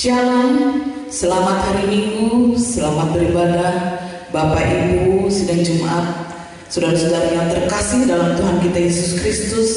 Shalom, selamat hari Minggu, selamat beribadah Bapak Ibu sidang Jumat, saudara-saudara yang terkasih dalam Tuhan kita Yesus Kristus.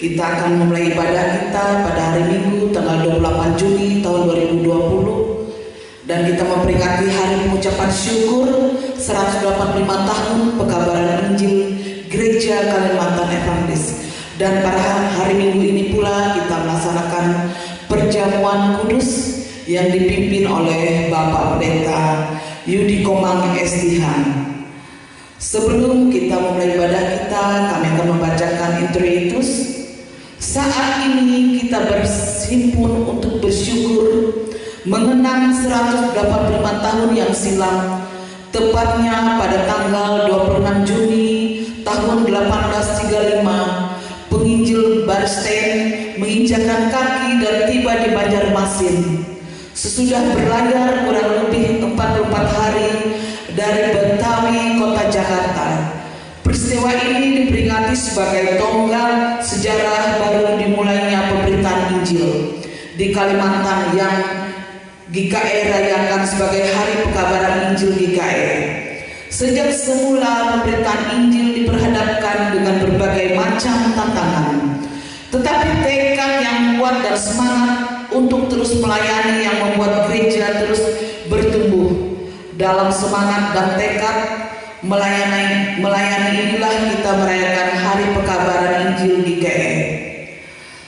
Kita akan memulai ibadah kita pada hari Minggu tanggal 28 Juni tahun 2020, dan kita memperingati hari pengucapan syukur 185 tahun pekabaran Injil Gereja Kalimantan Evangelis. Dan pada hari Minggu ini pula kita melaksanakan perjamuan kudus yang dipimpin oleh Bapak Pendeta Yudi Komang SDH. Sebelum kita memulai ibadah kita, kami akan membacakan introitus. Saat ini kita berhimpun untuk bersyukur mengenang 185 tahun yang silam, tepatnya pada tanggal 26 Juni tahun 1835, penginjil Barstein menginjakan kaki dan tiba di Banjarmasin. Sesudah berlayar kurang lebih 44 hari dari Betawi, kota Jakarta. Peristiwa ini diperingati sebagai tonggak sejarah baru dimulainya pemberitaan Injil di Kalimantan yang GKI rayakan sebagai Hari Pekabaran Injil GKI. Sejak semula pemberitaan Injil diperhadapkan dengan berbagai macam tantangan, tetapi tekad yang kuat dan semangat untuk terus melayani yang membuat gereja terus bertumbuh. Dalam semangat dan tekad melayani inilah kita merayakan Hari Pekabaran Injil GKI.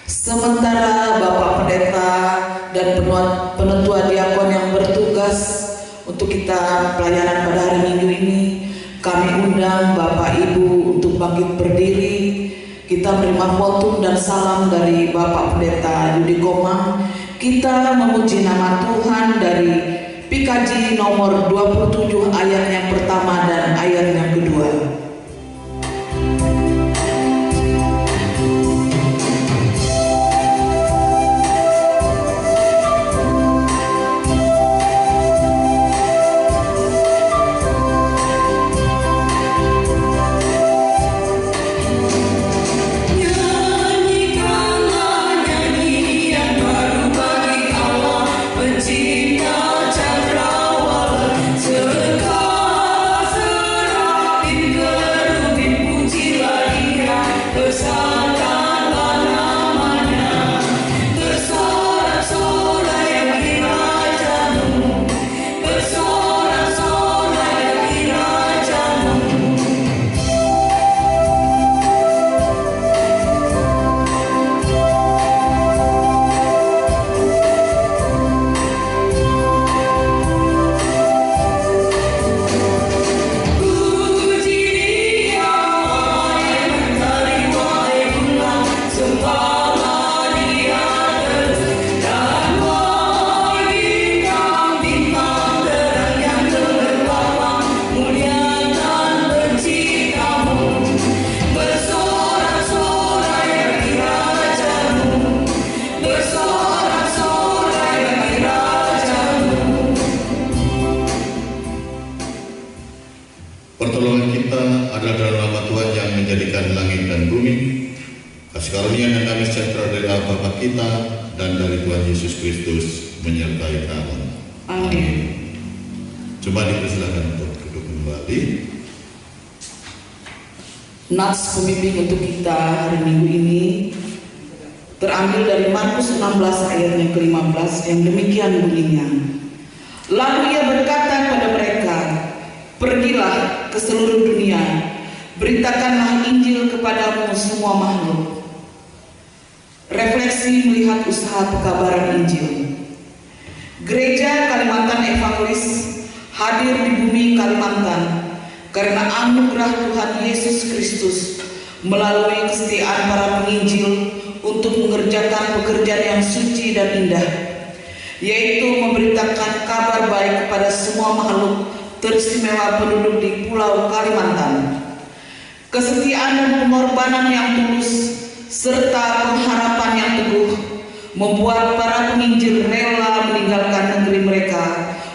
Sementara Bapak Pendeta dan penetua diakon yang bertugas untuk kita pelayanan pada hari Minggu ini, kami undang Bapak Ibu untuk bangkit berdiri. Kita menerima khotbah dan salam dari Bapak Pendeta Yudi Komang. Kita memuji nama Tuhan dari PKJ nomor 27 ayat yang pertama dan ayat yang kedua. Pertolongan kita adalah dalam nama Tuhan yang menjadikan langit dan bumi. Kasih karunia dan damai sejahtera dari Allah Bapa kita dan dari Tuhan Yesus Kristus menyertai kamu. Amin. Coba dipersilakan untuk duduk kembali. Nats pembimbing untuk kita hari Minggu ini terambil dari Markus 16 ayat yang ke-15 yang demikian bunyinya. Lalu ia berkata kepada mereka, "Pergilah ke seluruh dunia, beritakanlah Injil kepadamu semua makhluk." Refleksi melihat usaha pekabaran Injil. Gereja Kalimantan Evangelis hadir di bumi Kalimantan karena anugerah Tuhan Yesus Kristus melalui kesetiaan para penginjil untuk mengerjakan pekerjaan yang suci dan indah, yaitu memberitakan kabar baik kepada semua makhluk teristimewa penduduk di Pulau Kalimantan. Kesetiaan dan pengorbanan yang tulus serta pengharapan yang teguh membuat para penginjil rela meninggalkan negeri mereka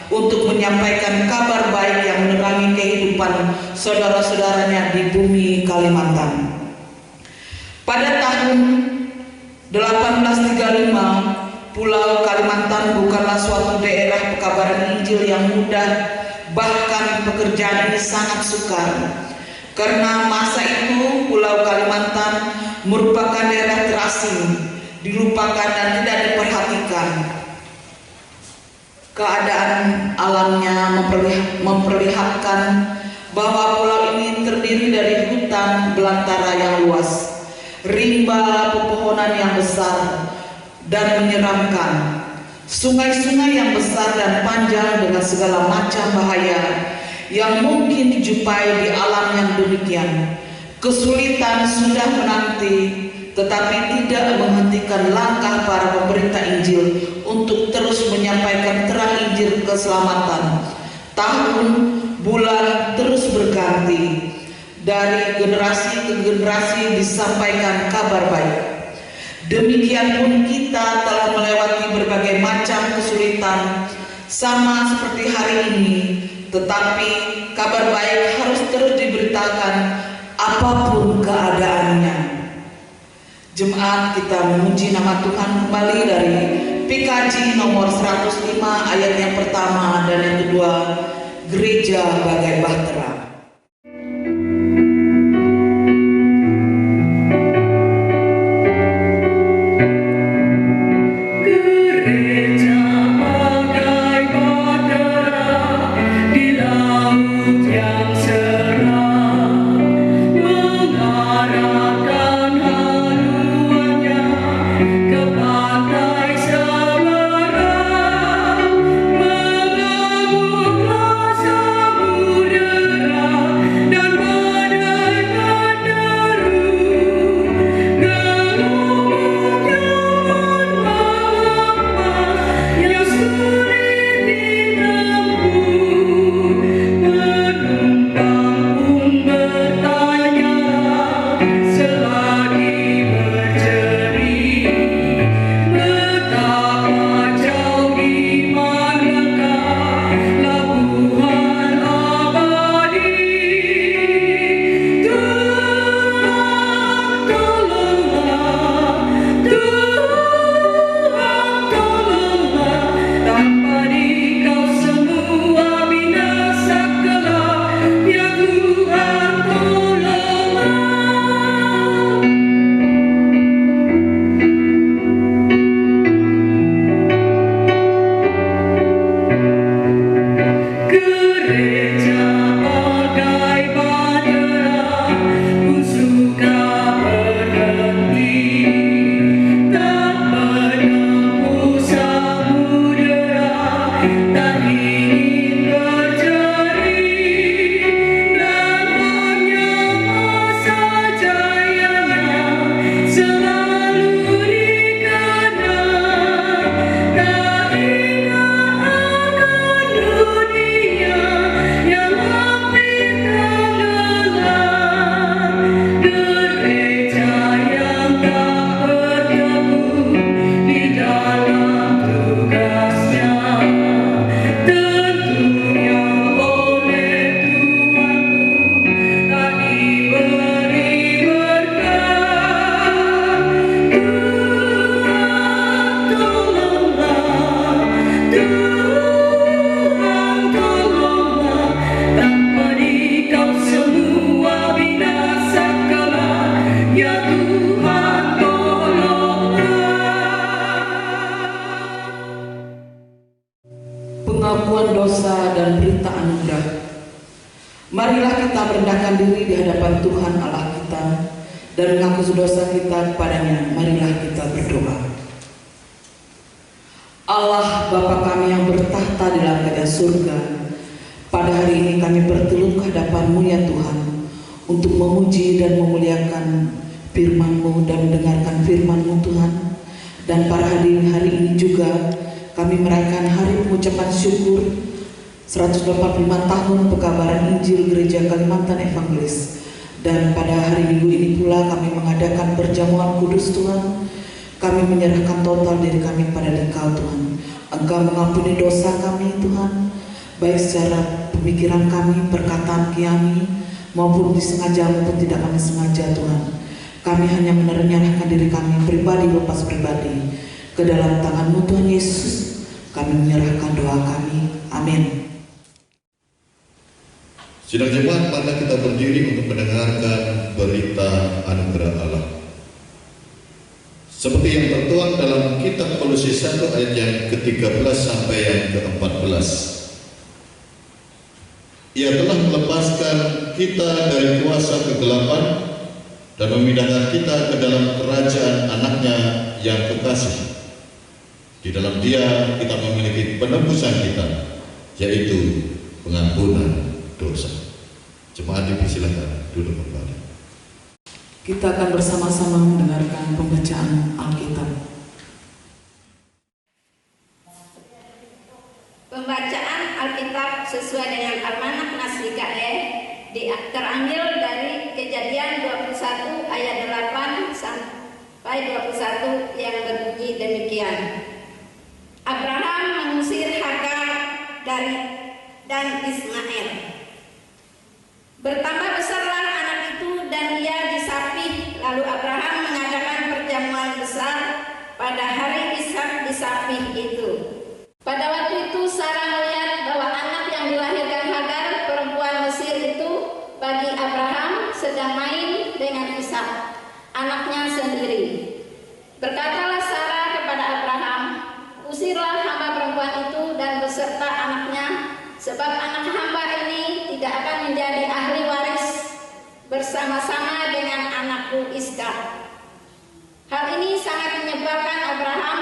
untuk menyampaikan kabar baik yang menerangi kehidupan saudara-saudaranya di bumi Kalimantan. Pada tahun 1835, Pulau Kalimantan bukanlah suatu daerah pekabaran Injil yang mudah, bahkan pekerjaan ini sangat sukar. Karena masa itu Pulau Kalimantan merupakan daerah terasing, dilupakan dan tidak diperhatikan. Keadaan alamnya memperlihatkan bahwa pulau ini terdiri dari hutan belantara yang luas, rimba pepohonan yang besar dan menyeramkan, sungai-sungai yang besar dan panjang dengan segala macam bahaya yang mungkin dijumpai di alam yang demikian. Kesulitan sudah menanti, tetapi tidak menghentikan langkah para pemberita Injil untuk terus menyampaikan terang Injil keselamatan. Tahun, bulan terus berganti, dari generasi ke generasi disampaikan kabar baik. Demikian pun kita telah melewati berbagai macam kesulitan sama seperti hari ini, tetapi kabar baik harus terus diberitakan apapun keadaannya. Jemaat, kita memuji nama Tuhan kembali dari PKJ nomor 105 ayat yang pertama dan yang kedua, Gereja Bagai Bahtera. Pengakuan dosa dan berita anugerah. Marilah kita merendahkan diri di hadapan Tuhan Allah kita dan mengaku dosa kita kepadanya. Marilah kita berdoa. Allah Bapa kami yang bertahta di dalam kerajaan surga, pada hari ini kami bertelut ke hadapan-Mu ya Tuhan, untuk memuji dan memuliakan firman-Mu dan mendengarkan firman-Mu Tuhan. Dan pada hari ini juga kami merayakan hari pengucapan syukur 185 tahun pekabaran Injil Gereja Kalimantan Evangelis. Dan pada hari Minggu ini pula kami mengadakan perjamuan kudus Tuhan. Kami menyerahkan total diri kami pada Engkau Tuhan. Engkau mengampuni dosa kami Tuhan, baik secara pemikiran kami, perkataan kami, maupun disengaja maupun tidak kami sengaja Tuhan. Kami hanya menyerahkan diri kami pribadi lepas pribadi Ke dalam tangan-Mu Tuhan Yesus, kami menyerahkan doa kami. Amin. Sidang jemaat, mari kita berdiri untuk mendengarkan berita anugerah Allah. Seperti yang tertuang dalam kitab Kolose 1 ayat yang ke-13 sampai yang ke-14. Ia telah melepaskan kita dari kuasa kegelapan dan memindahkan kita ke dalam kerajaan anaknya yang kekasih. Di dalam Dia kita memiliki penebusan kita, yaitu pengampunan dosa. Jemaat dipersilakan duduk kembali. Kita akan bersama-sama mendengarkan pembacaan Alkitab. Pembacaan Alkitab sesuai dengan Almanak Nasri KE terambil dari Kejadian 21 ayat 8 sampai 21 yang berbunyi demikian. Abraham mengusir Hagar dan Ismail. Bertambah besarlah anak itu dan ia disapih. Lalu Abraham mengadakan perjamuan besar pada hari Ishak disapih itu. Pada waktu itu Sarah melihat bahwa anak yang dilahirkan Hagar perempuan Mesir itu bagi Abraham sedang main dengan Ishak, anaknya sendiri. Berkatalah Sarah kepada Abraham, "Usirlah hamba perempuan itu dan beserta anaknya, sebab anak hamba ini tidak akan menjadi ahli waris bersama-sama dengan anakku Ishak." Hal ini sangat menyebalkan Abraham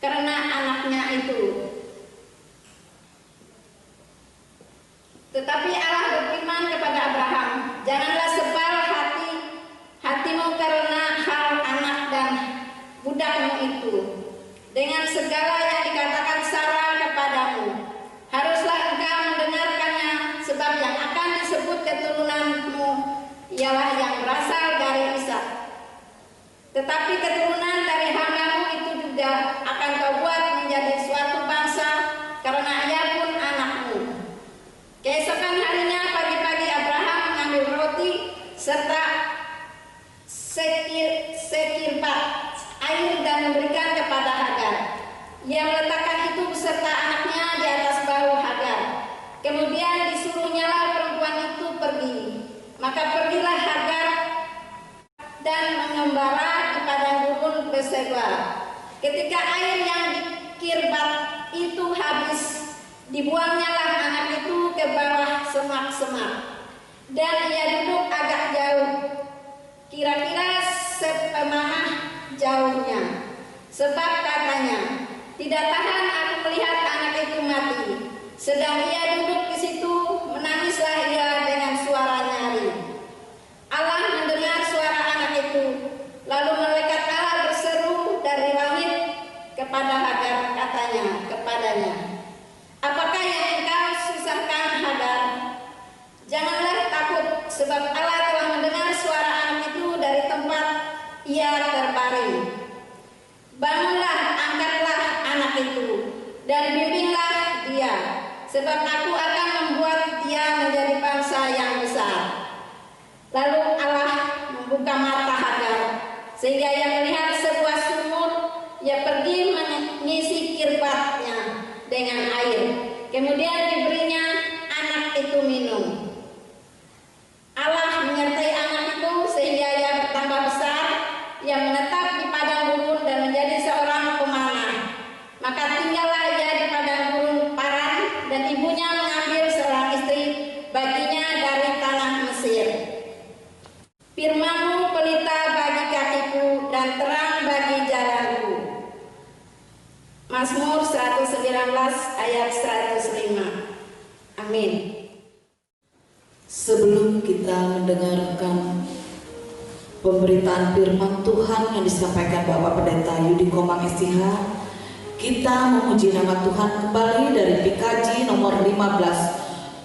karena anaknya itu. Tetapi Allah berfirman kepada Abraham, "Janganlah sebal hatimu karena hal anak dan budakmu itu. Dengan segala yang dikatakan Sarah kepadamu, haruslah engkau mendengarkannya, sebab yang akan disebut keturunanmu ialah yang berasal dari Ishak. Tetapi keturunan dari hambamu itu juga akan kau buat menjadi suatu bangsa, karena ia pun anakmu." Keesokan harinya pagi-pagi Abraham mengambil roti serta sekirbat air dan memberikan kepada Hagar. Ia meletakkan itu beserta anaknya di atas bahu Hagar. Kemudian disuruhnyalah perempuan itu pergi. Maka pergilah Hagar dan mengembara di padang gurun Berseba. Ketika air yang dikirbat itu habis, dibuangnyalah anak itu ke bawah semak-semak, dan ia duduk agak jauh, kira-kira sepemamah jauhnya. Sebab katanya, "Tidak tahan aku melihat anak itu mati." Sedang ia duduk di situ, menangislah ia dengan suara nyari. Allah mendengar suara anak itu, lalu malaikat Allah berseru dari langit kepada Hagar, katanya kepadanya, "Apakah yang engkau susahkan, Hagar? Janganlah takut, sebab Allah telah mendengar suara anak itu dari tempat ia terbaring. Bangunlah, angkatlah anak itu, dan bimbinglah dia, sebab aku akan membuat dia menjadi bangsa yang besar." Lalu Allah membuka mata Hagar, sehingga ia melihat sebuah sumur. Ia pergi mengisi kirbatnya dengan air. Kemudian diberinya anak itu minum. Allah menyertai anak itu sehingga ia bertambah besar. Ia menetap di padang gurun dan menjadi seorang pemanah. Maka tinggallah ia di padang gurun Paran, dan ibunya mengambil seorang istri baginya dari tanah Mesir. Firman-Mu pelita bagi kakiku dan terang bagi jalanku. Mazmur 119 ayat 105. Amin. Sebelum kita mendengarkan pemberitaan firman Tuhan yang disampaikan Bapak Pendeta Yudi Komang STH, kita memuji nama Tuhan kembali dari PKJ nomor 15,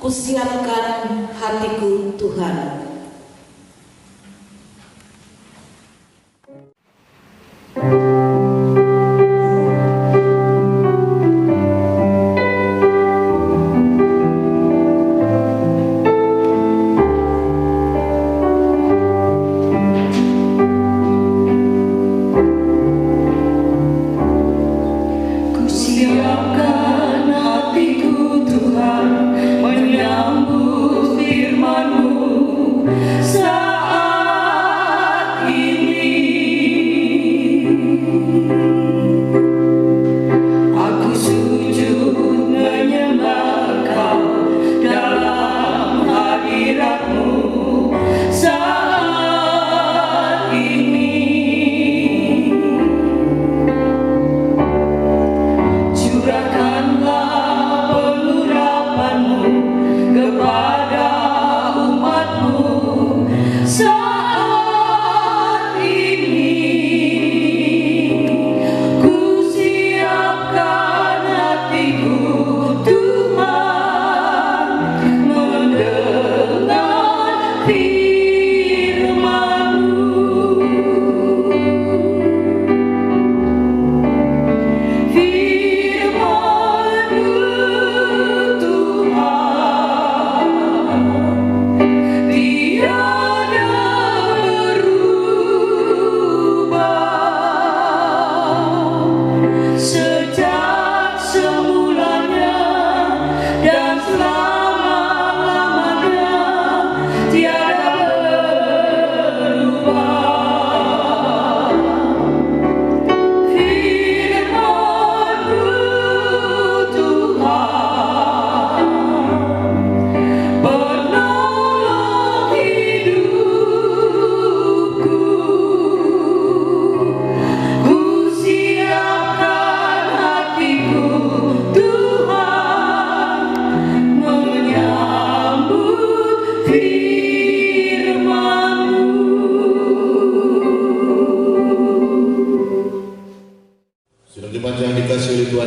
"Kusiapkan hatiku Tuhan."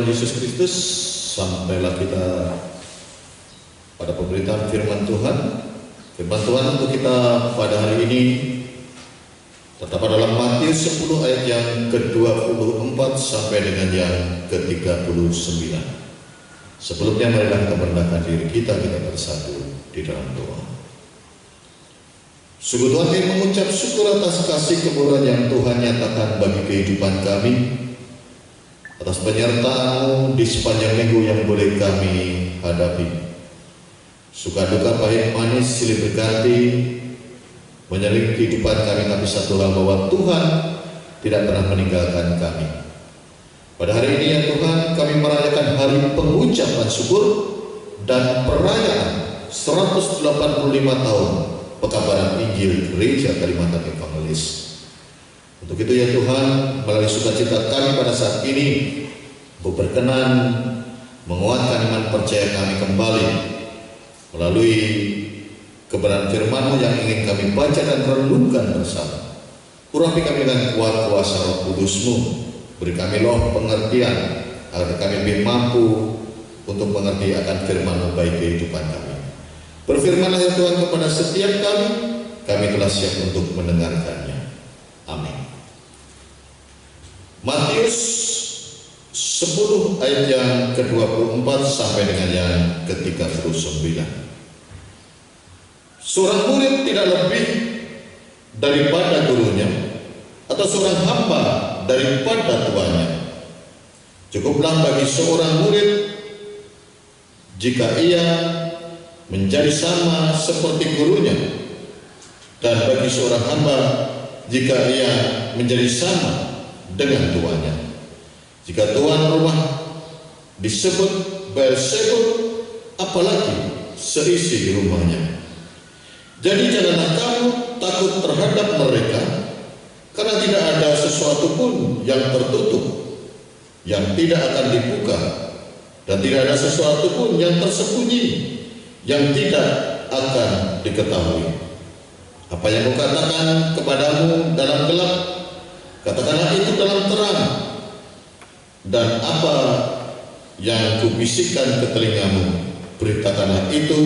Yesus Kristus, sampailah kita pada pemberitaan firman Tuhan. Firman Tuhan untuk kita pada hari ini terdapat dalam Matius 10 ayat yang ke-24 sampai dengan yang ke-39. Sebelumnya marilah kita merendahkan diri kita bersatu di dalam doa. Sungguh Tuhan, kami mengucap syukur atas kasih kemurahan yang Tuhan nyatakan bagi kehidupan kami, atas penyertaan-Mu di sepanjang minggu yang boleh kami hadapi. Suka duka pahit manis silih berganti menyelimuti kehidupan kami, tapi satu hal bahwa Tuhan tidak pernah meninggalkan kami. Pada hari ini ya Tuhan, kami merayakan hari pengucapan syukur dan perayaan 185 tahun pekabaran Injil Gereja Kalimantan Evangelis. Untuk itu ya Tuhan, melalui sukacita kami pada saat ini, berkenan menguatkan iman percaya kami kembali melalui kebenaran firman-Mu yang ingin kami baca dan renungkan bersama. Urapi kami dengan kuat kuasa Roh Kudus-Mu, beri kami roh pengertian agar kami lebih mampu untuk mengerti akan firman-Mu baik kehidupan kami. Berfirmanlah ya Tuhan kepada setiap kami telah siap untuk mendengarkannya. Amin. Matius 10 ayat yang ke-24 sampai dengan yang ke-39. Seorang murid tidak lebih daripada gurunya, atau seorang hamba daripada tuannya. Cukuplah bagi seorang murid jika ia menjadi sama seperti gurunya, dan bagi seorang hamba jika ia menjadi sama dengan tuannya. Jika tuan rumah disebut Beelzebul, apalagi seisi rumahnya. Jadi janganlah kamu takut terhadap mereka, karena tidak ada sesuatu pun yang tertutup yang tidak akan dibuka, dan tidak ada sesuatu pun yang tersembunyi yang tidak akan diketahui. Apa yang kukatakan kepadamu dalam gelap, katakanlah itu dalam terang, dan apa yang kubisikkan ke telingamu, beritakanlah itu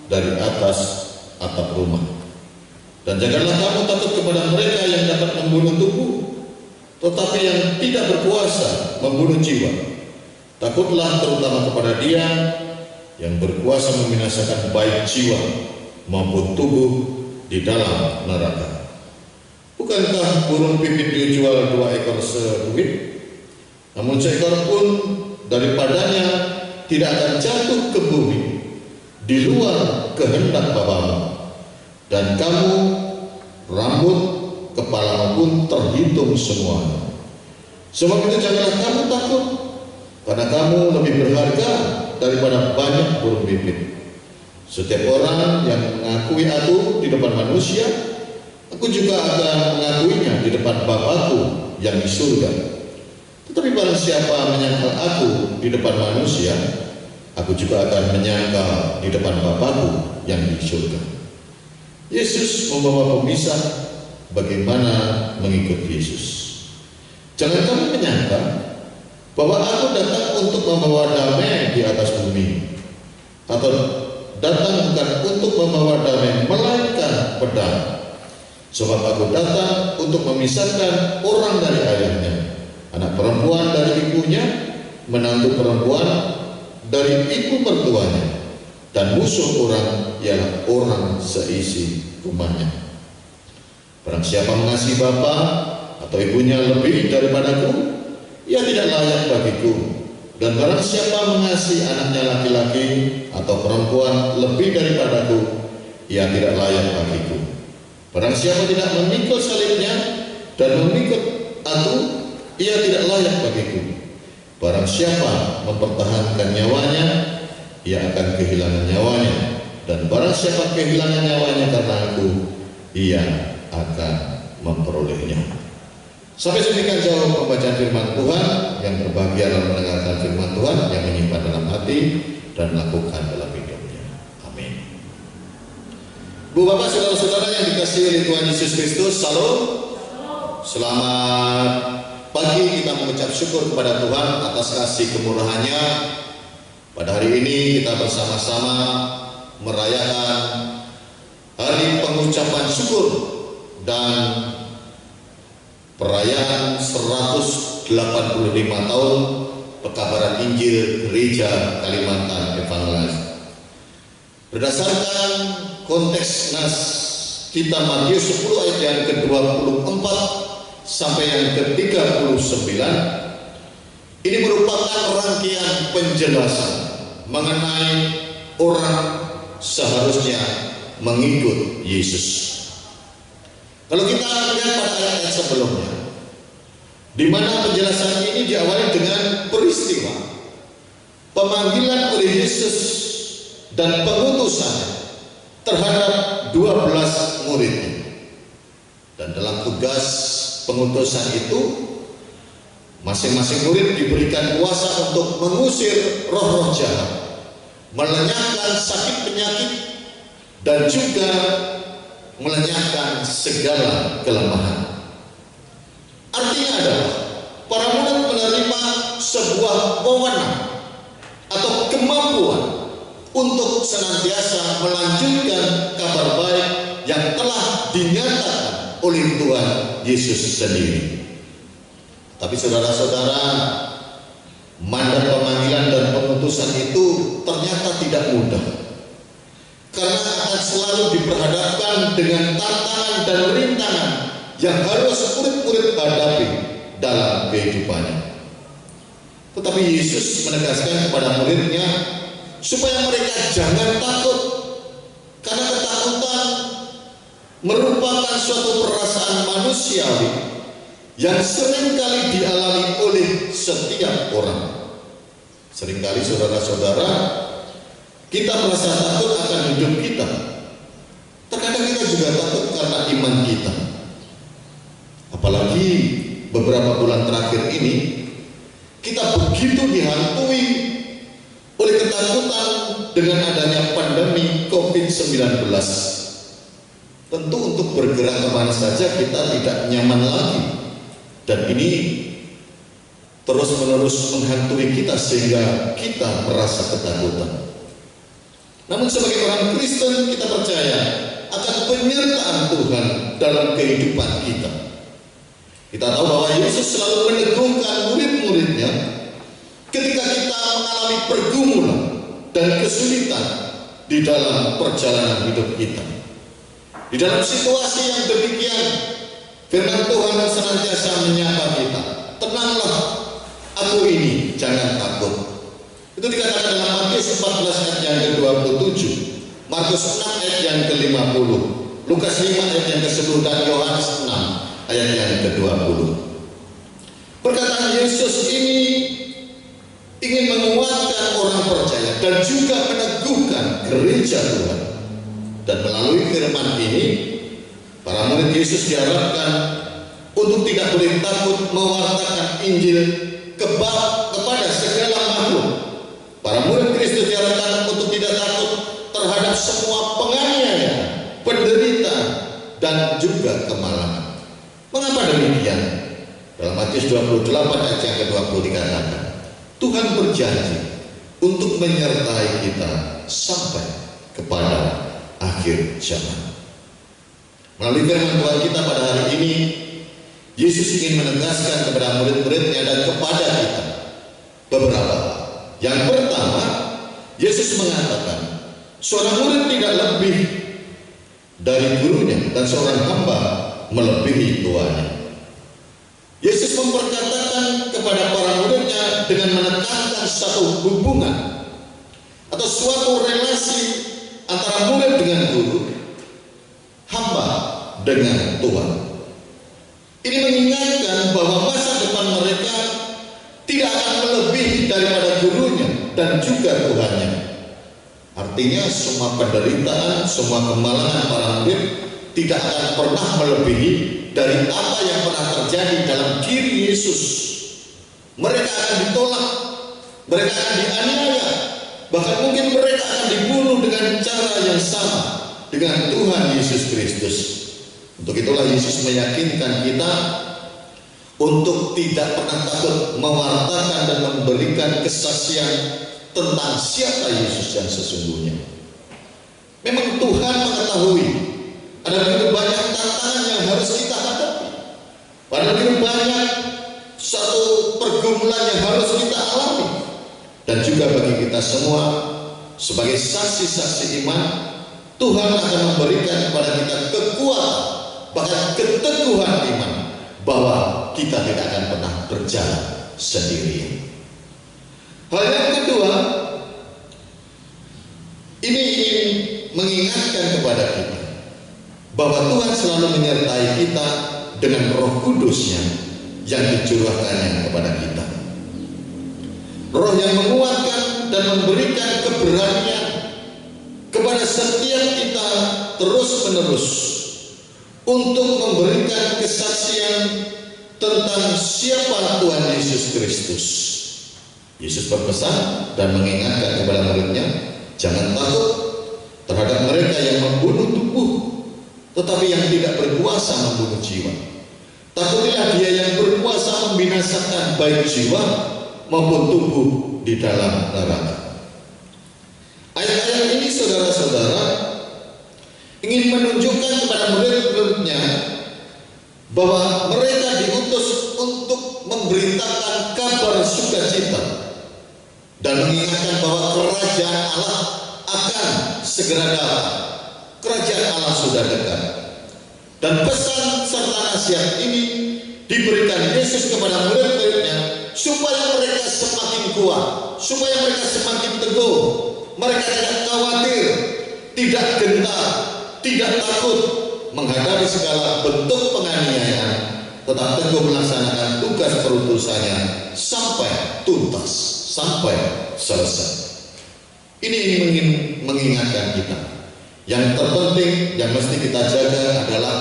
dari atas atap rumah. Dan janganlah kamu takut kepada mereka yang dapat membunuh tubuh, tetapi yang tidak berkuasa membunuh jiwa. Takutlah terutama kepada Dia yang berkuasa membinasakan baik jiwa maupun tubuh di dalam neraka. Bukankah burung pipit dijual 2 ekor seduit? Namun seekor pun daripadanya tidak akan jatuh ke bumi di luar kehendak Bapamu. Dan kamu, rambut kepalamu pun terhitung semuanya. Sebab itu janganlah kamu takut, karena kamu lebih berharga daripada banyak burung pipit. Setiap orang yang mengakui aku di depan manusia, aku juga akan mengakuinya di depan Bapa-Ku yang di surga. Tetapi barang siapa menyangkal aku di depan manusia, aku juga akan menyangkal di depan Bapa-Ku yang di surga. Yesus membawa pemisah bagaimana mengikut Yesus. Jangan kamu menyangka bahwa aku datang untuk membawa damai di atas bumi, atau datang bukan untuk membawa damai melainkan pedang. Sebab aku datang untuk memisahkan orang dari ayahnya, anak perempuan dari ibunya, menantu perempuan dari ibu mertuanya, dan musuh orang ialah orang seisi rumahnya. Barang siapa mengasihi bapa atau ibunya lebih daripadaku, ia tidak layak bagiku. Dan barang siapa mengasihi anaknya laki-laki atau perempuan lebih daripadaku, ia tidak layak bagiku. Barang siapa tidak memikul salibnya dan mengikut aku, ia tidak layak bagiku. Barang siapa mempertahankan nyawanya, ia akan kehilangan nyawanya. Dan barang siapa kehilangan nyawanya karena aku, ia akan memperolehnya. Sampai sedemikian jauh pembacaan firman Tuhan. Yang berbahagia dalam mendengarkan firman Tuhan, yang menyimpan dalam hati dan melakukan dalam hidupnya. Amin. Bu, Bapak, saudara-saudara yang dikasihi oleh Tuhan Yesus Kristus, salam. Selamat pagi kita mengucap syukur kepada Tuhan atas kasih kemurahan-Nya. Pada hari ini kita bersama-sama merayakan hari pengucapan syukur dan perayaan 185 tahun pekabaran Injil Gereja Kalimantan Evangelis. Berdasarkan konteks nas kita Matius 10 ayat yang ke-24 sampai yang ke-39, ini merupakan rangkaian penjelasan mengenai orang seharusnya mengikut Yesus. Kalau kita lihat pada ayat-ayat sebelumnya, di mana penjelasan ini diawali dengan peristiwa pemanggilan oleh Yesus dan pengutusan terhadap 12 muridnya. Dan dalam tugas pengutusan itu, masing-masing murid diberikan kuasa untuk mengusir roh-roh jahat, melenyapkan sakit penyakit, dan juga melenyapkan segala kelemahan. Artinya adalah para murid menerima sebuah wewenang atau kemampuan untuk senantiasa melanjutkan kabar baik yang telah dinyatakan oleh Tuhan Yesus sendiri. Tapi saudara-saudara, mandat pemanggilan dan pengutusan itu ternyata tidak mudah, karena akan selalu diperhadapkan dengan tantangan dan rintangan yang harus murid-murid hadapi dalam kehidupannya. Tetapi Yesus menegaskan kepada muridnya supaya mereka jangan takut, karena ketakutan merupakan suatu perasaan manusiawi yang seringkali dialami oleh setiap orang. Seringkali saudara-saudara, kita merasa takut akan hidup kita. Terkadang kita juga takut karena iman kita. Apalagi beberapa bulan terakhir ini, kita begitu dihantui oleh ketakutan dengan adanya pandemi COVID-19. Tentu untuk bergerak kemana saja kita tidak nyaman lagi, dan ini terus-menerus menghantui kita sehingga kita merasa ketakutan. Namun sebagai orang Kristen, kita percaya akan penyertaan Tuhan dalam kehidupan kita. Kita tahu bahwa Yesus selalu meneguhkan murid-muridnya ketika kita mengalami pergumulan dan kesulitan di dalam perjalanan hidup kita. Di dalam situasi yang demikian, firman Tuhan senantiasa menyapa kita, tenanglah, aku ini, jangan takut. Itu dikatakan dalam Matius 14 ayat yang ke-27, Markus 6 ayat yang ke-50, Lukas 5 ayat yang ke-10, dan Yohanes 6 ayat yang ke-20. Perkataan Yesus ini ingin menguatkan orang percaya dan juga meneguhkan gereja Tuhan. Dan melalui firman ini, para murid Yesus diharapkan untuk tidak boleh takut mewartakan Injil kepada segala makhluk. Para murid Kristus diharapkan untuk tidak takut terhadap semua penganiayaan, penderitaan, dan juga kemalangan. Mengapa demikian? Dalam Matius 28 ayat yang ke-20 dikatakan, Tuhan berjanji untuk menyertai kita sampai kepada akhir zaman. Melalui firman Tuhan kita pada hari ini, Yesus ingin menegaskan kepada murid-muridnya dan kepada kita beberapa hal. Yang pertama, Yesus mengatakan seorang murid tidak lebih dari gurunya dan seorang hamba melebihi tuannya. Yesus memperkatakan kepada para muridnya dengan menekankan satu hubungan atau suatu relasi antara murid dengan guru, hamba dengan Tuhan. Ini mengingatkan bahwa masa depan mereka tidak akan melebihi daripada gurunya dan juga Tuhannya. Artinya semua penderitaan, semua kemalangan para murid tidak akan pernah melebihi dari apa yang pernah terjadi dalam diri Yesus. Mereka akan ditolak, mereka akan dianiaya, bahkan mungkin mereka akan dibunuh dengan cara yang sama dengan Tuhan Yesus Kristus. Untuk itulah Yesus meyakinkan kita untuk tidak pernah takut mewartakan dan memberikan kesaksian tentang siapa Yesus yang sesungguhnya. Memang Tuhan mengetahui ada begitu banyak tantangan yang harus kita hadapi, ada begitu banyak satu pergumulan yang harus kita alami, dan juga bagi kita semua sebagai saksi-saksi iman, Tuhan akan memberikan kepada kita kekuatan, bahkan keteguhan iman, bahwa kita tidak akan pernah berjalan sendirian. Hal yang kedua, ini ingin mengingatkan kepada kita bahwa Tuhan selalu menyertai kita dengan Roh Kudus-Nya yang dicurahkannya kepada kita. Roh yang menguatkan dan memberikan keberanian kepada setiap kita terus-menerus untuk memberikan kesaksian tentang siapa Tuhan Yesus Kristus. Yesus berpesan dan mengingatkan kepada murid-Nya, jangan takut terhadap mereka yang membunuh tubuh, tetapi yang tidak berkuasa membunuh jiwa. Takutilah Dia yang berkuasa membinasakan baik jiwa maupun tubuh di dalam neraka. Ayat-ayat ini saudara-saudara ingin menunjukkan kepada murid-murid-Nya bahwa mereka diutus untuk memberitakan kabar sukacita dan mengingatkan bahwa kerajaan Allah akan segera datang. Kerajaan Allah sudah dekat. Dan pesan serta nasihat ini diberikan Yesus kepada murid-murid-Nya supaya mereka semakin kuat, supaya mereka semakin teguh. Mereka tidak khawatir, tidak gentar, tidak takut menghadapi segala bentuk penganiayaan, tetap teguh melaksanakan tugas perutusannya sampai tuntas, sampai selesai. Ini ingin mengingatkan kita. Yang terpenting yang mesti kita jaga adalah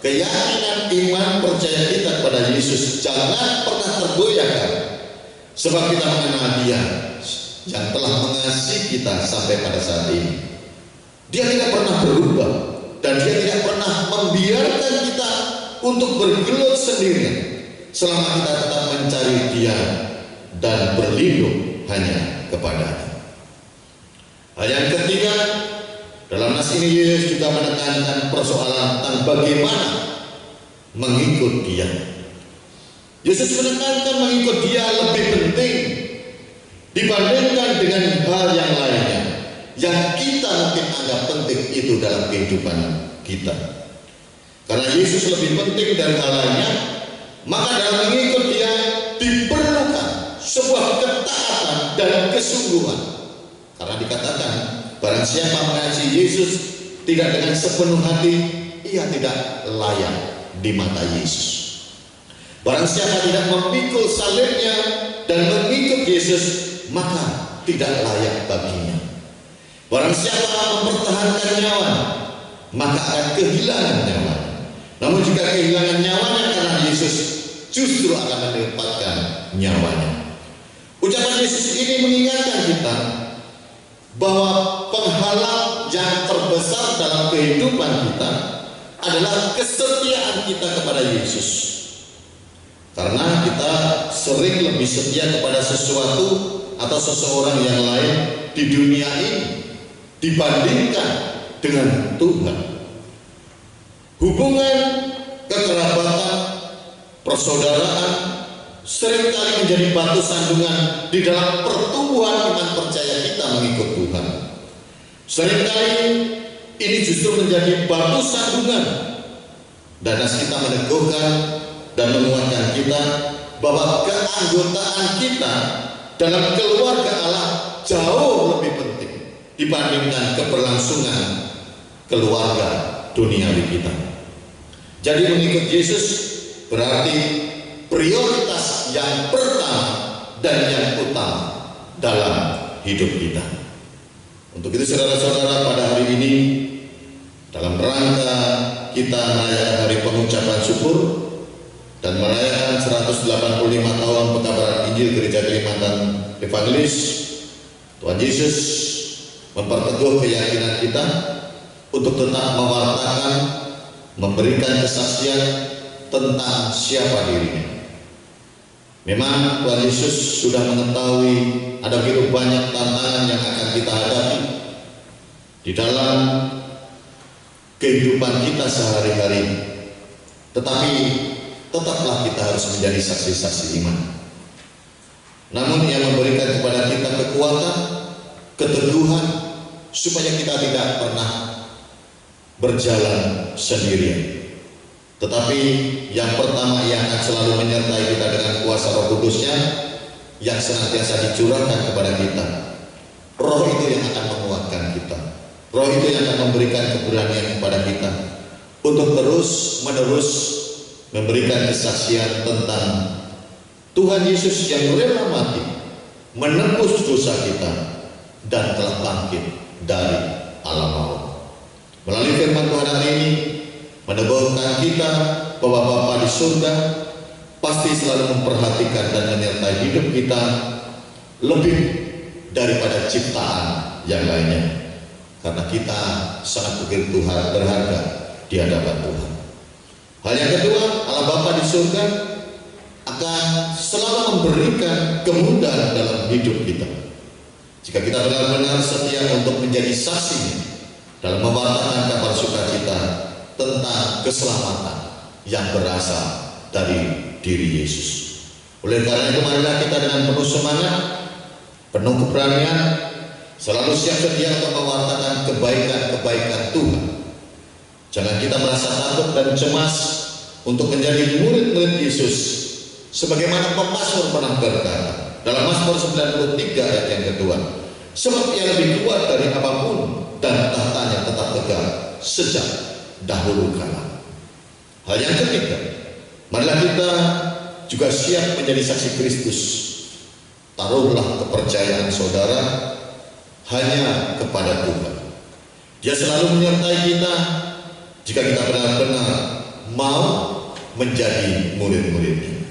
keyakinan iman percaya kita kepada Yesus jangan pernah tergoyahkan, sebab kita mengenal Dia yang telah mengasihi kita sampai pada saat ini. Dia tidak pernah berubah dan Dia tidak pernah membiarkan kita untuk bergelut sendirian selama kita tetap mencari Dia dan berlindung hanya kepada-Nya. Hal yang ketiga, dalam nas ini Yesus juga menekankan persoalan tentang bagaimana mengikut Dia. Yesus menekankan mengikut Dia lebih penting dibandingkan dengan hal yang lainnya yang kita mungkin anggap penting itu dalam kehidupan kita. Karena Yesus lebih penting dari hal lainnya, maka dalam mengikut Dia diperlukan sebuah ketaatan dan kesungguhan. Karena dikatakan barang siapa mengasihi Yesus tidak dengan sepenuh hati, ia tidak layak di mata Yesus. Barang siapa tidak memikul salibnya dan mengikut Yesus, maka tidak layak baginya. Barang siapa mempertahankan nyawa, maka akan kehilangan nyawa. Namun jika kehilangan nyawanya karena Yesus, justru akan mendapatkan nyawanya. Ucapan Yesus ini mengingatkan kita bahwa penghalang yang terbesar dalam kehidupan kita adalah kesetiaan kita kepada Yesus. Karena kita sering lebih setia kepada sesuatu atau seseorang yang lain di dunia ini dibandingkan dengan Tuhan. Hubungan kekerabatan, persaudaraan seringkali menjadi batu sandungan di dalam pertumbuhan iman percaya kita mengikut Tuhan. Seringkali ini justru menjadi batu sandungan dan kita meneguhkan dan menguatkan kita bahwa keanggotaan kita dalam keluarga Allah jauh lebih penting dibandingkan keberlangsungan keluarga duniawi kita. Jadi mengikut Yesus berarti prioritas yang pertama dan yang utama dalam hidup kita. Untuk itu saudara-saudara, pada hari ini dalam rangka kita merayakan hari pengucapan syukur dan merayakan 185 tahun pekabaran Injil Gereja Kalimantan Evangelis, Tuhan Yesus memperteguh keyakinan kita untuk tetap mewartakan, memberikan kesaksian tentang siapa dirinya. Memang Tuhan Yesus sudah mengetahui ada begitu banyak tantangan yang akan kita hadapi di dalam kehidupan kita sehari-hari. Tetapi tetaplah kita harus menjadi saksi-saksi iman. Namun Ia memberikan kepada kita kekuatan, keteguhan, supaya kita tidak pernah berjalan sendirian. Tetapi yang pertama, Ia akan selalu menyertai kita dengan kuasa Roh Kudus-Nya yang senantiasa dicurahkan kepada kita. Roh itu yang akan menguatkan kita. Roh itu yang akan memberikan keberanian kepada kita untuk terus-menerus memberikan kesaksian tentang Tuhan Yesus yang rela mati, menebus dosa kita, dan telah bangkit dari alam maut. Melalui firman Tuhan hari ini, meneguhkan kita bahwa Bapa di surga pasti selalu memperhatikan dan menyertai hidup kita lebih daripada ciptaan yang lainnya, karena kita sangat begitu berharga di hadapan Tuhan. Hal yang kedua, Allah Bapa di surga akan selalu memberikan kemudahan dalam hidup kita. Jika kita benar-benar setia untuk menjadi saksi dalam mewartakan kabar sukacita tentang keselamatan yang berasal dari diri Yesus. Oleh karena itu, marilah kita dengan penuh semangat, penuh keberanian, selalu siap sedia untuk mewartakan kebaikan-kebaikan Tuhan. Jangan kita merasa takut dan cemas untuk menjadi murid-murid Yesus, sebagaimana pemazmur pernah berkata dalam Mazmur 93 ayat yang kedua, sebab Ia lebih kuat dari apapun dan tahtanya tetap tegak sejak dahulu kala. Hal yang ketiga, marilah kita juga siap menjadi saksi Kristus. Taruhlah kepercayaan saudara hanya kepada Tuhan. Dia selalu menyertai kita jika kita benar-benar mau menjadi murid-muridnya.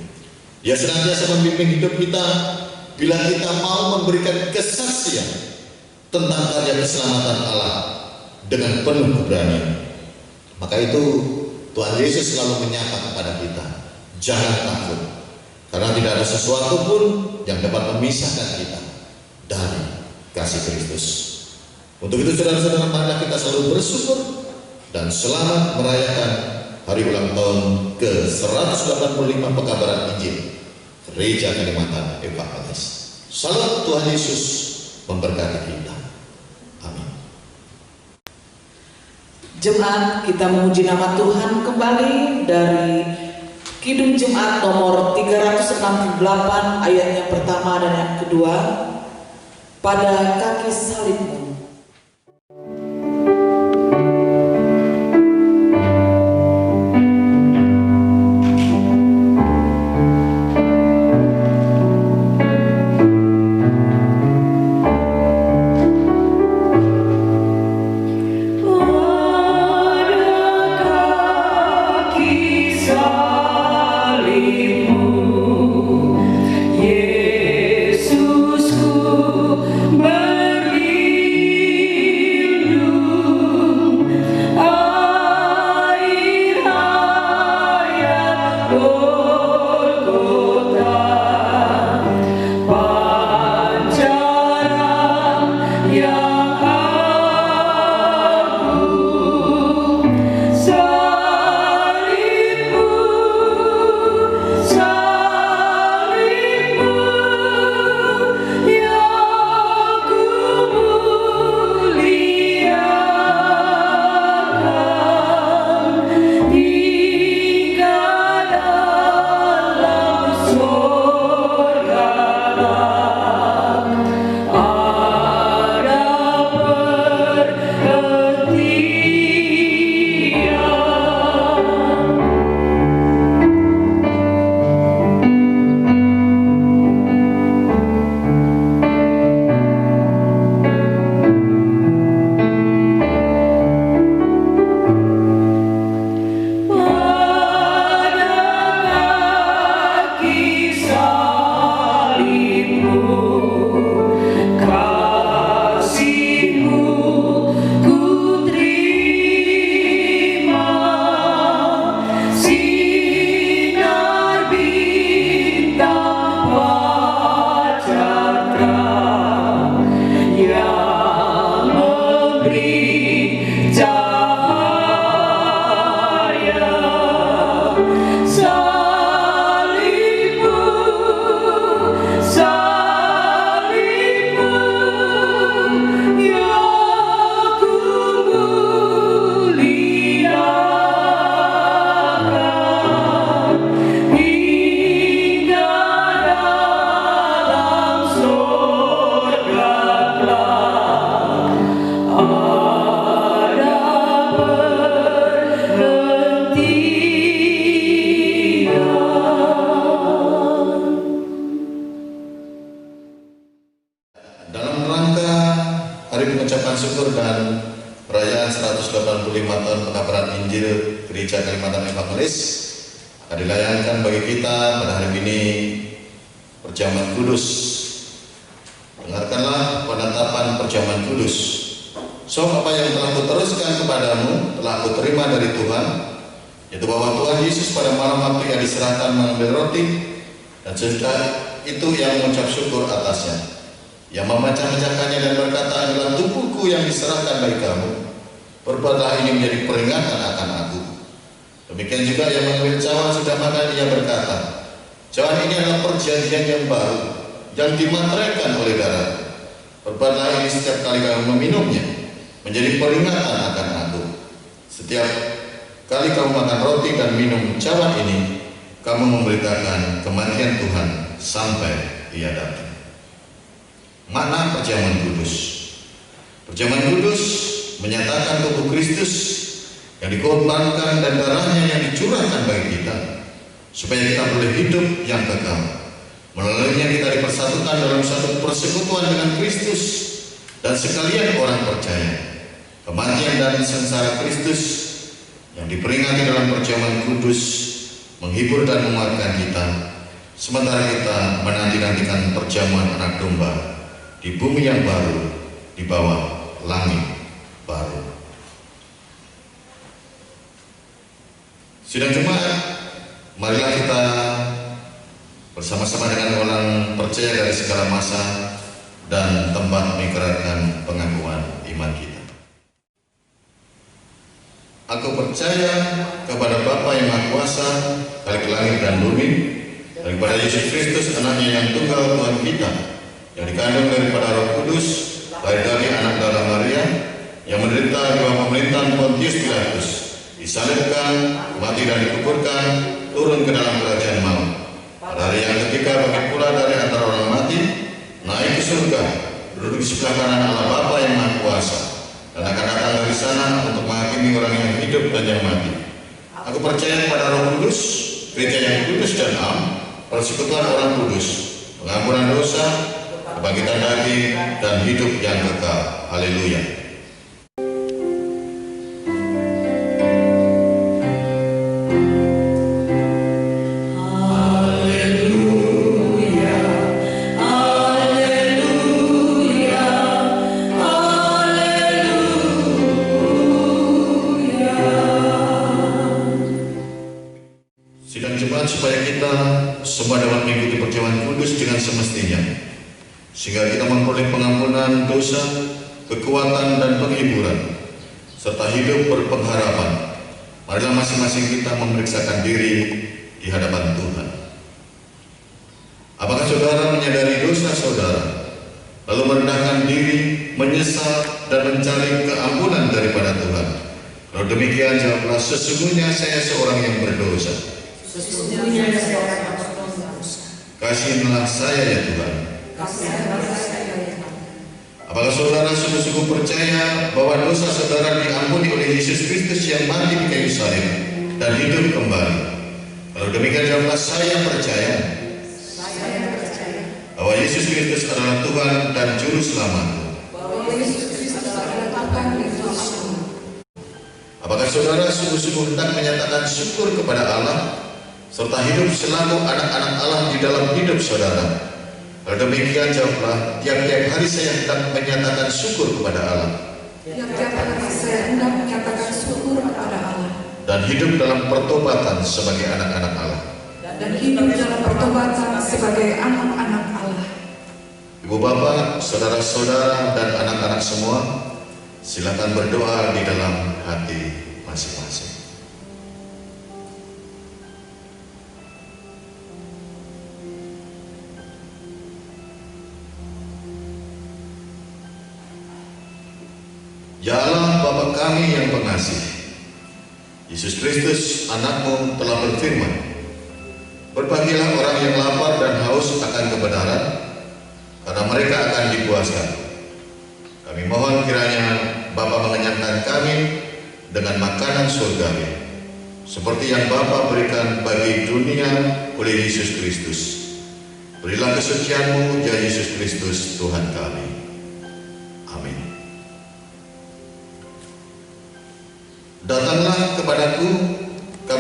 Dia senantiasa membimbing hidup kita bila kita mau memberikan kesaksian tentang karya keselamatan Allah dengan penuh keberanian. Maka itu Tuhan Yesus selalu menyapa kepada kita, jangan takut, karena tidak ada sesuatu pun yang dapat memisahkan kita dari kasih Kristus. Untuk itu saudara-saudara, marilah kita selalu bersyukur dan selamat merayakan hari ulang tahun ke-185 pekabaran Injil Gereja Kalimantan Evangelis. Salam Tuhan Yesus memberkati kita. Amin. Jemaat, kita memuji nama Tuhan kembali dari Kidung Jemaat nomor 368 ayat yang pertama dan yang kedua, pada kaki salibmu. Yesusku beri ucapan syukur dan perayaan 185 tahun pengabaran Injil Gereja Kalimantan Evangelis akan dilayangkan bagi kita pada hari ini perjamuan kudus. Dengarkanlah penetapan perjamuan kudus. Sebab apa yang telah kuteruskan kepadamu telah kuterima dari Tuhan, yaitu bahwa Tuhan Yesus pada malam waktu yang diserahkan mengambil roti, dan sesudah itu yang mengucap syukur atasnya, yang memecah-mecahkannya dan berkata, inilah tubuhku yang diserahkan bagi kamu, perbuatlah ini menjadi peringatan akan aku. Demikian juga yang mengambil cawan sudah makan, ia berkata, cawan ini adalah perjanjian yang baru, yang dimateraikan oleh darah. Perbuatlah ini setiap kali kamu meminumnya, menjadi peringatan akan aku. Setiap kali kamu makan roti dan minum cawan ini, kamu memberitakan kematian Tuhan sampai Ia datang. Makna perjamuan kudus. Perjamuan kudus menyatakan tubuh Kristus yang dikorbankan dan darahnya yang dicurahkan bagi kita, supaya kita boleh hidup yang kekal. Melaluinya kita dipersatukan dalam satu persekutuan dengan Kristus dan sekalian orang percaya. Kematian dan sengsara Kristus yang diperingati dalam perjamuan kudus menghibur dan menguatkan kita, sementara kita menanti-nantikan perjamuan anak domba di bumi yang baru, di bawah langit baru. Sidang jemaat, marilah kita bersama-sama dengan orang percaya dari segala masa dan tempat mengikrarkan pengakuan iman kita. Aku percaya kepada Bapa yang Maha Kuasa, Khalik langit dan bumi, dan kepada Yesus Kristus, Anaknya yang tunggal Tuhan kita, yang dikandung daripada Roh Kudus, lahir dari anak darah Maria, yang menderita di bawah pemerintahan Pontius Pilatus, disalibkan, mati dan dikuburkan, turun ke dalam kerajaan maut. Pada hari yang ketiga bangkit pula dari antara orang mati, naik ke surga, duduk di sebelah kanan Allah Bapa yang Maha Kuasa, dan akan datang dari sana untuk menghakimi orang yang hidup dan yang mati. Aku percaya kepada Roh Kudus, gereja yang kudus dan am, persekutuan orang kudus, pengampunan dosa, kebangkitan daging, dan hidup yang kekal. Haleluya. Supaya kita semua dapat mengikuti perjamuan kudus dengan semestinya, sehingga kita memperoleh pengampunan dosa, kekuatan dan penghiburan, serta hidup berpengharapan. Marilah masing-masing kita memeriksakan diri di hadapan Tuhan. Apakah saudara menyadari dosa saudara, lalu merendahkan diri, menyesal dan mencari keampunan daripada Tuhan? Kalau demikian, jawablah, sesungguhnya saya seorang yang berdosa. Kasihilah saya ya Tuhan. Apakah saudara sungguh-sungguh percaya bahwa dosa saudara diampuni oleh Yesus Kristus yang mati di kayu salib dan hidup kembali? Kalau demikian jawablah, saya percaya bahwa Yesus Kristus adalah Tuhan dan Juru Selamatku. Apakah saudara sungguh-sungguh hendak menyatakan syukur kepada Allah serta hidup selalu anak-anak Allah di dalam hidup saudara? Kalau demikian jawablah, tiap-tiap hari saya hendak menyatakan syukur kepada Allah. Tiap-tiap hari saya hendak menyatakan syukur kepada Allah. Dan hidup dalam pertobatan sebagai anak-anak Allah. Dan hidup dalam pertobatan sebagai anak-anak Allah. Ibu bapak, saudara-saudara dan anak-anak semua, silakan berdoa di dalam hati masing-masing. Ya Allah, Bapa kami yang pengasih, Yesus Kristus anakmu telah berfirman, berbahagialah orang yang lapar dan haus akan kebenaran, karena mereka akan dipuaskan. Kami mohon kiranya Bapa mengenyangkan kami dengan makanan surgawi, seperti yang Bapa berikan bagi dunia oleh Yesus Kristus. Berilah kesucianmu, ya Yesus Kristus Tuhan kami. Amin.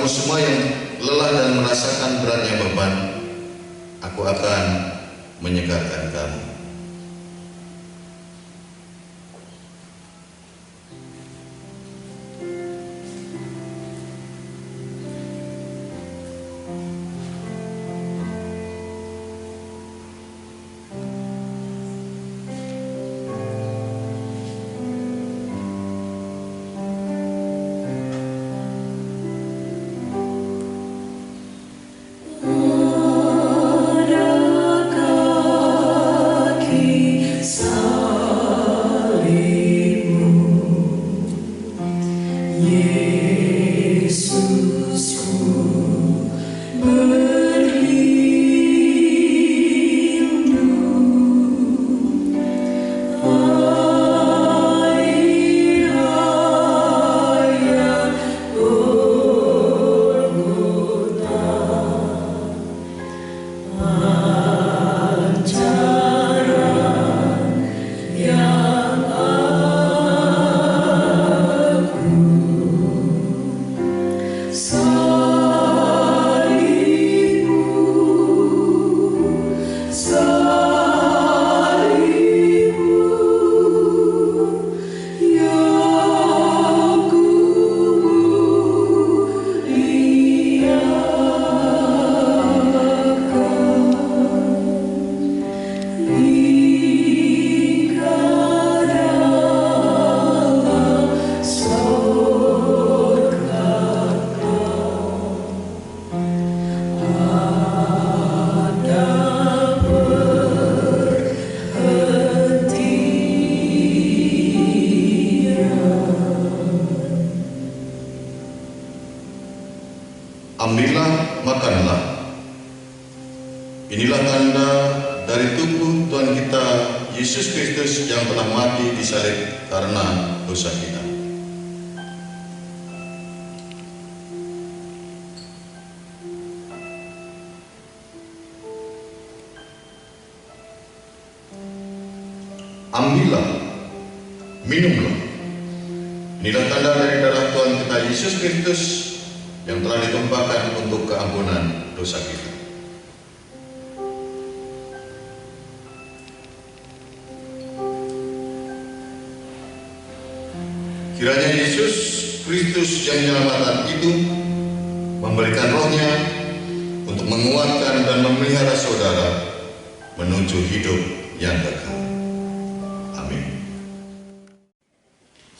kamu semua yang lelah dan merasakan beratnya beban, aku akan menyegarkan kamu. Ambillah, makanlah. Inilah tanda dari tubuh Tuhan kita Yesus Kristus yang telah mati di salib karena dosa kita. Ambillah, minumlah. Inilah tanda dari darah Tuhan kita Yesus Kristus yang telah ditumpahkan untuk keampunan dosa kita. Kiranya Yesus Kristus yang menyelamatkan itu memberikan rohnya untuk menguatkan dan memelihara saudara menuju hidup yang kekal. Amin.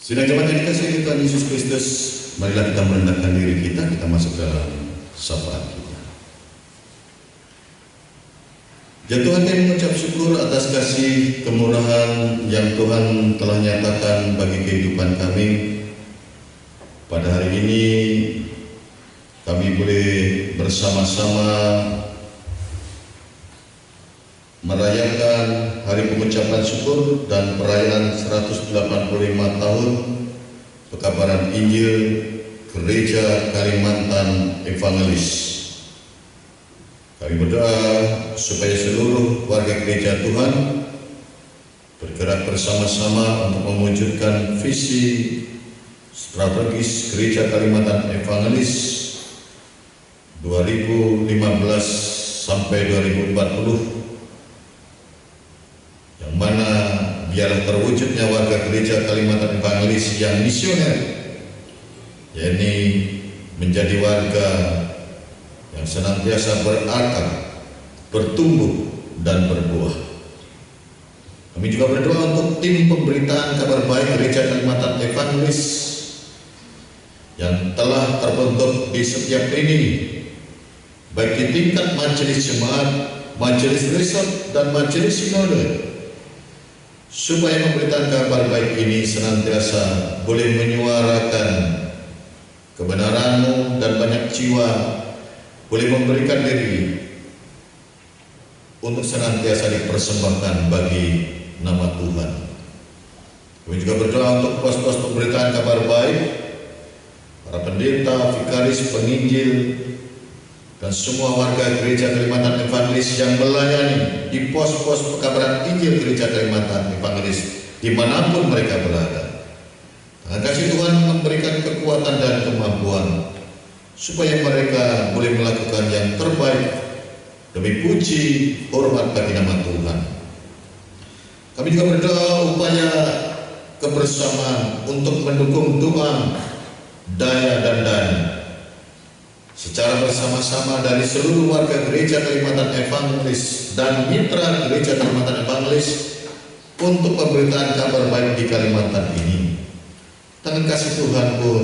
Sidang jemaat yang dikasihi Tuhan Yesus Kristus, marilah kita merendahkan diri kita masuk dalam syafaat kita. Ya Tuhan, kami mengucap syukur atas kasih kemurahan yang Tuhan telah nyatakan bagi kehidupan kami. Pada hari ini kami boleh bersama-sama merayakan hari pengucapan syukur dan perayaan 185 tahun pekabaran Injil Gereja Kalimantan Evangelis. Kami berdoa supaya seluruh warga gereja Tuhan bergerak bersama-sama untuk mewujudkan visi strategis Gereja Kalimantan Evangelis 2015 sampai 2040, yang mana biarlah terwujudnya warga Gereja Kalimantan Evangelis yang misioner, yakni menjadi warga yang senantiasa berakar, bertumbuh dan berbuah. Kami juga berdoa untuk tim pemberitaan kabar baik Gereja Kalimantan Evangelis yang telah terbentuk di setiap lini, baik di tingkat majelis jemaat, majelis resort dan majelis sinode, supaya pemberitaan kabar baik ini senantiasa boleh menyuarakan kebenaran-Mu dan banyak jiwa boleh memberikan diri untuk senantiasa dipersembahkan bagi nama Tuhan. Kami juga berdoa untuk pos-pos pemberitaan kabar baik, para pendeta, vikaris, penginjil, dan semua warga Gereja Kalimantan Evangelis yang melayani di pos-pos pekabaran Injil Gereja Kalimantan Evangelis dimanapun mereka berada. Dengan kasih Tuhan memberikan kekuatan dan kemampuan supaya mereka boleh melakukan yang terbaik demi puji hormat bagi nama Tuhan. Kami juga berdoa upaya kebersamaan untuk mendukung doa, daya dan dana secara bersama-sama dari seluruh warga Gereja Kalimantan Evangelis dan mitra Gereja Kalimantan Evangelis untuk pemberitaan kabar baik di Kalimantan ini. Tangan kasih Tuhan pun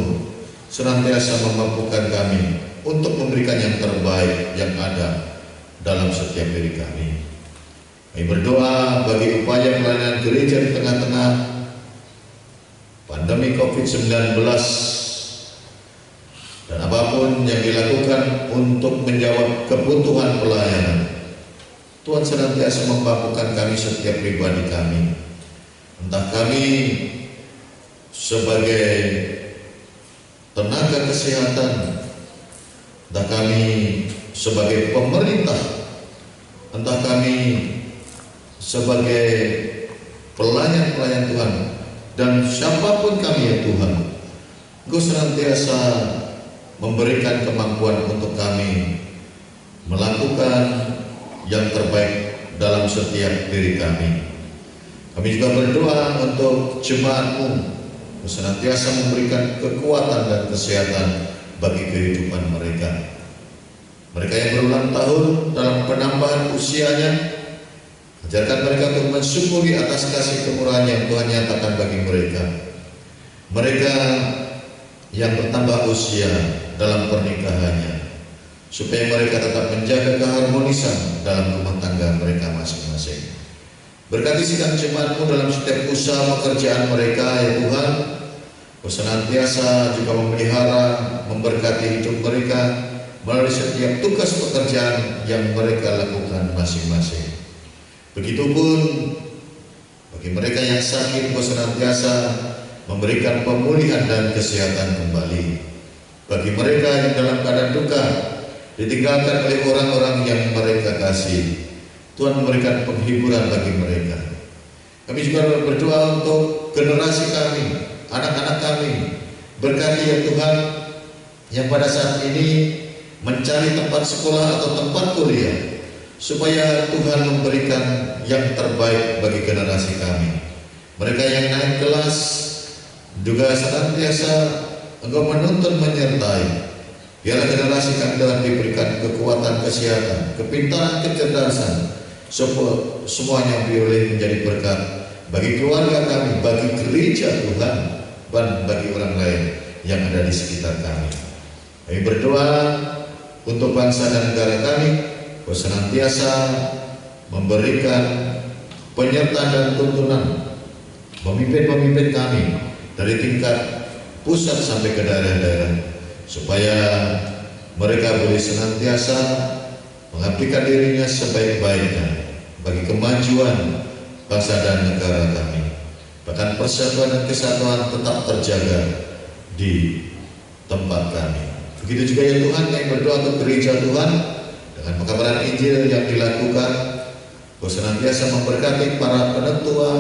senantiasa memampukan kami untuk memberikan yang terbaik yang ada dalam setiap diri kami. Kami berdoa bagi upaya pelayanan gereja di tengah-tengah pandemi COVID-19 dan apapun yang dilakukan untuk menjawab kebutuhan pelayanan. Tuhan senantiasa memampukan kami setiap pribadi kami. Entah kami sebagai tenaga kesehatan, entah kami sebagai pemerintah, entah kami sebagai pelayan-pelayan Tuhan, dan siapapun kami ya Tuhan, Engkau senantiasa memberikan kemampuan untuk kami melakukan yang terbaik dalam setiap diri kami. Kami juga berdoa untuk jemaat-Mu senantiasa memberikan kekuatan dan kesehatan bagi kehidupan mereka. Mereka yang berulang tahun dalam penambahan usianya, ajarkan mereka untuk mensyukuri atas kasih kemurahan yang Tuhan nyatakan bagi mereka. Mereka yang bertambah usia dalam pernikahannya, supaya mereka tetap menjaga keharmonisan dalam rumah tangga mereka masing-masing. Berkati sidang jemaat-Mu dalam setiap usaha pekerjaan mereka ya Tuhan. Kau senantiasa juga memelihara, memberkati hidup mereka melalui setiap tugas pekerjaan yang mereka lakukan masing-masing. Begitupun bagi mereka yang sakit, Kau senantiasa memberikan pemulihan dan kesehatan kembali. Bagi mereka yang dalam keadaan duka, ditinggalkan oleh orang-orang yang mereka kasih, Tuhan memberikan penghiburan bagi mereka. Kami juga berdoa untuk generasi kami, anak-anak kami. Berkati ya Tuhan, yang pada saat ini mencari tempat sekolah atau tempat kuliah, supaya Tuhan memberikan yang terbaik bagi generasi kami. Mereka yang naik kelas juga senantiasa Engkau menuntun menyertai. Biarlah generasi kami dalam diberikan kekuatan kesehatan, kepintaran, kecerdasan, semuanya boleh menjadi berkat bagi keluarga kami, bagi gereja Tuhan, dan bagi orang lain yang ada di sekitar kami. Kami berdoa untuk bangsa dan negara kami, Kau senantiasa memberikan penyertaan dan tuntunan pemimpin-pemimpin kami dari tingkat pusat sampai ke daerah-daerah, supaya mereka boleh senantiasa mengabdikan dirinya sebaik-baiknya bagi kemajuan bangsa dan negara kami. Bahkan persatuan dan kesatuan tetap terjaga di tempat kami. Begitu juga ya Tuhan, kami berdoa untuk gereja Tuhan dengan pekabaran Injil yang dilakukan. Kau senantiasa memberkati para penetua,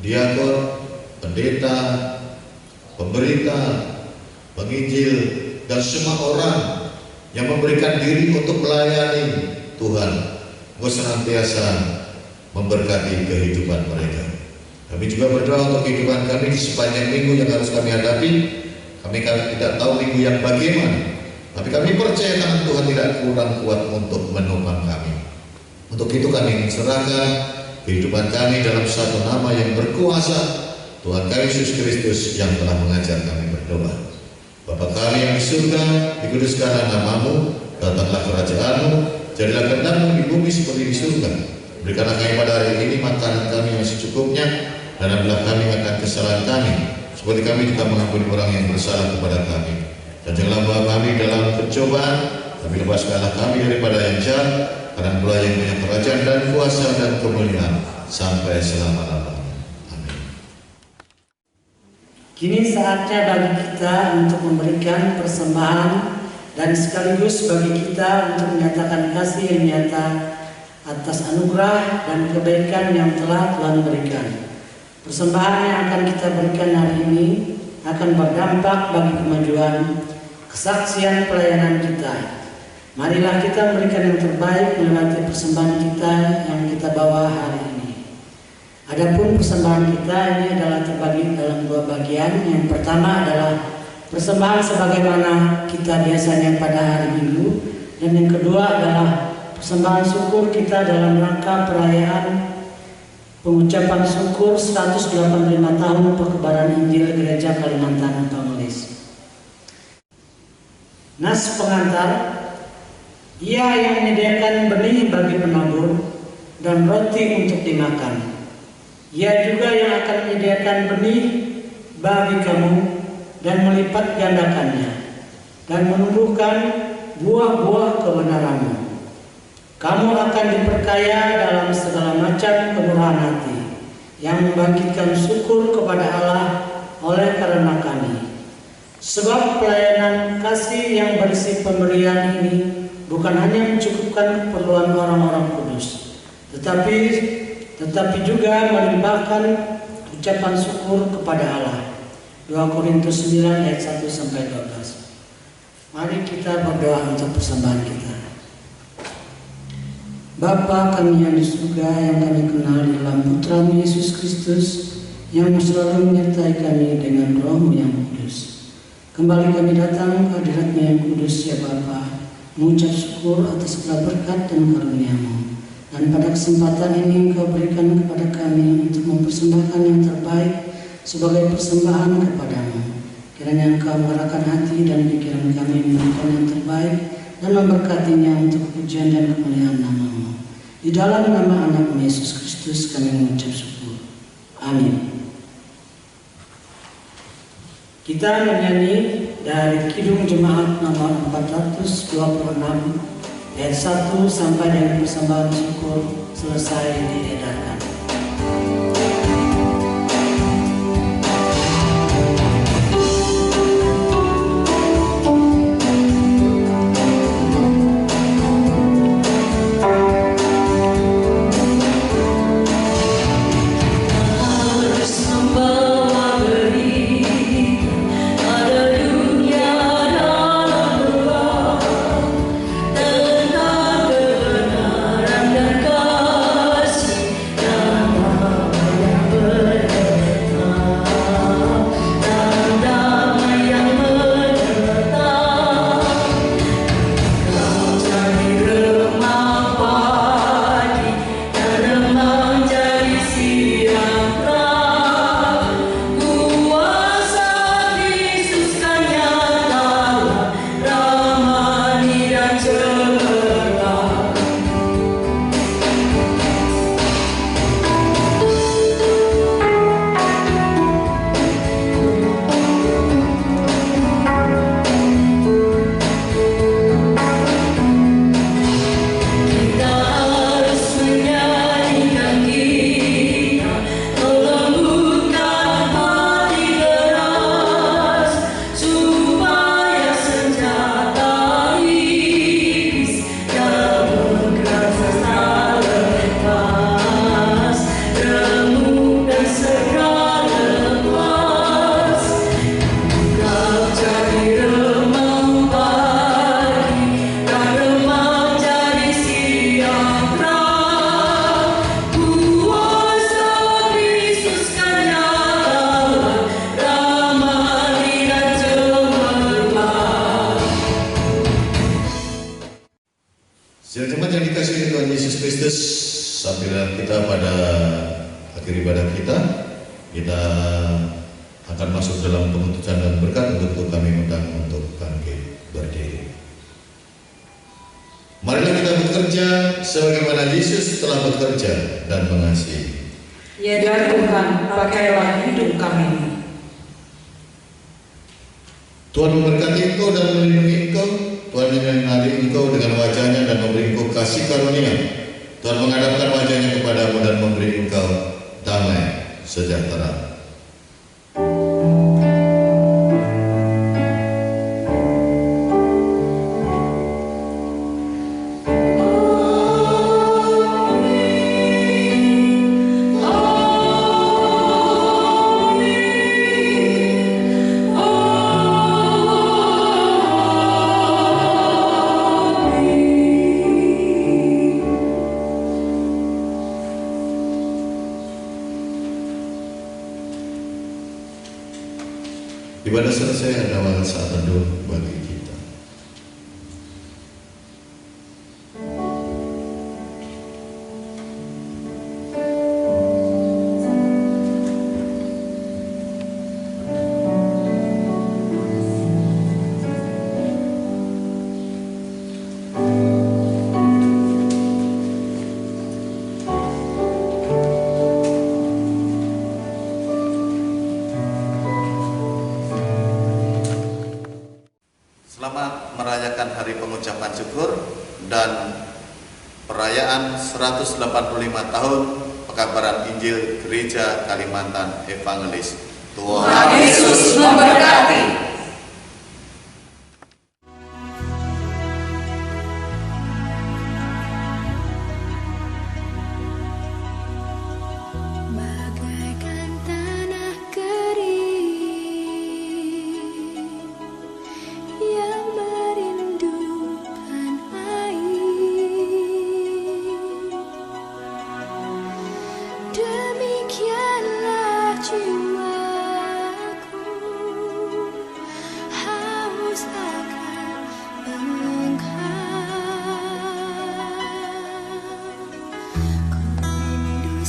diakon, pendeta, pemberita, penginjil, dan semua orang yang memberikan diri untuk melayani Tuhan. Kau senantiasa memberkati kehidupan mereka. Kami juga berdoa untuk kehidupan kami di sepanjang minggu yang harus kami hadapi. Kami tidak tahu minggu yang bagaimana, tapi kami percaya tangan Tuhan tidak kurang kuat untuk menopang kami. Untuk itu kami serahkan kehidupan kami dalam satu nama yang berkuasa, Tuhan kami Yesus Kristus yang telah mengajar kami berdoa. Bapa kami yang di surga, dikuduskanlah nama-Mu, datanglah kerajaan-Mu, jadilah kehendak-Mu di bumi seperti di surga. Berikanlah kami pada hari ini makanan kami yang secukupnya, dan ampunilah kami akan kesalahan kami, seperti kami juga mengampuni orang yang bersalah kepada kami. Dan janganlah bawa kami dalam pencobaan, tapi lepaskanlah kami daripada yang jahat, karena Engkau yang punya kerajaan dan kuasa dan kemuliaan sampai selama-lamanya. Amin. Kini saatnya bagi kita untuk memberikan persembahan dan sekaligus bagi kita untuk menyatakan kasih yang nyata atas anugerah dan kebaikan yang telah Tuhan berikan. Persembahan yang akan kita berikan hari ini akan berdampak bagi kemajuan, kesaksian pelayanan kita. Marilah kita memberikan yang terbaik melewati persembahan kita yang kita bawa hari ini. Adapun persembahan kita ini adalah terbagi dalam dua bagian. Yang pertama adalah persembahan sebagaimana kita biasanya pada hari Minggu, dan yang kedua adalah persembahan syukur kita dalam rangka perayaan pengucapan syukur 185 tahun perkebaran Injil Gereja Kalimantan Pangelis. Nas pengantar, Ia yang menyediakan benih bagi penabur dan roti untuk dimakan. Ia juga yang akan menyediakan benih bagi kamu dan melipat gandakannya dan menumbuhkan buah-buah kebenaranmu. Kamu akan diperkaya dalam segala macam kemurahan hati yang membangkitkan syukur kepada Allah oleh karena kami. Sebab pelayanan kasih yang berisi pemberian ini bukan hanya mencukupkan keperluan orang-orang kudus, tetapi juga melimpahkan ucapan syukur kepada Allah. 2 Korintus 9 ayat 1-12. Mari kita berdoa untuk persembahan kita. Bapa kami yang di surga, yang kami kenal di dalam Putra-Mu Yesus Kristus, yang selalu menyertai kami dengan Roh-Mu yang kudus. Kembali kami datang ke hadirat-Mu yang kudus, ya Bapa, mengucap syukur atas segala berkat dan karunia-Mu. Dan pada kesempatan ini Engkau berikan kepada kami untuk mempersembahkan yang terbaik sebagai persembahan kepadamu. Kiranya Engkau mengarahkan hati dan pikiran kami memberikan yang terbaik dan memberkatinya untuk pujian dan kemuliaan nama-Mu. Di dalam nama anak-Mu Yesus Kristus kami mengucap syukur. Amin. Kita menyanyi dari Kidung Jemaat nomor 426 ayat 1 sampai dengan persembahan syukur selesai diedarkan. Jemaat yang dikasihi Tuhan Yesus Kristus, sampai kita pada akhir ibadah kita akan masuk dalam penutupan dan berkat untuk kami undang untuk bangkit berdiri. Marilah kita bekerja sebagaimana Yesus telah bekerja dan mengasihi. Ya Tuhan, pakailah hidup kami. Tuhan memberkati engkau dan melindungi engkau. Tuhan menyinari engkau dengan wajahnya dan memberi engkau kasih karunia. Tuhan menghadapkan wajahnya kepadamu dan memberi engkau damai sejahtera. Ibadah selesai adalah saat teduh bagi kita. Selamat merayakan Hari Pengucapan Syukur dan perayaan 185 tahun Pekabaran Injil Gereja Kalimantan Evangelis. Tuhan Yesus memberkati. Bagaikan tanah kering yang merindukan air, demikianlah jiwaku haus akan Engkau. Ku rindu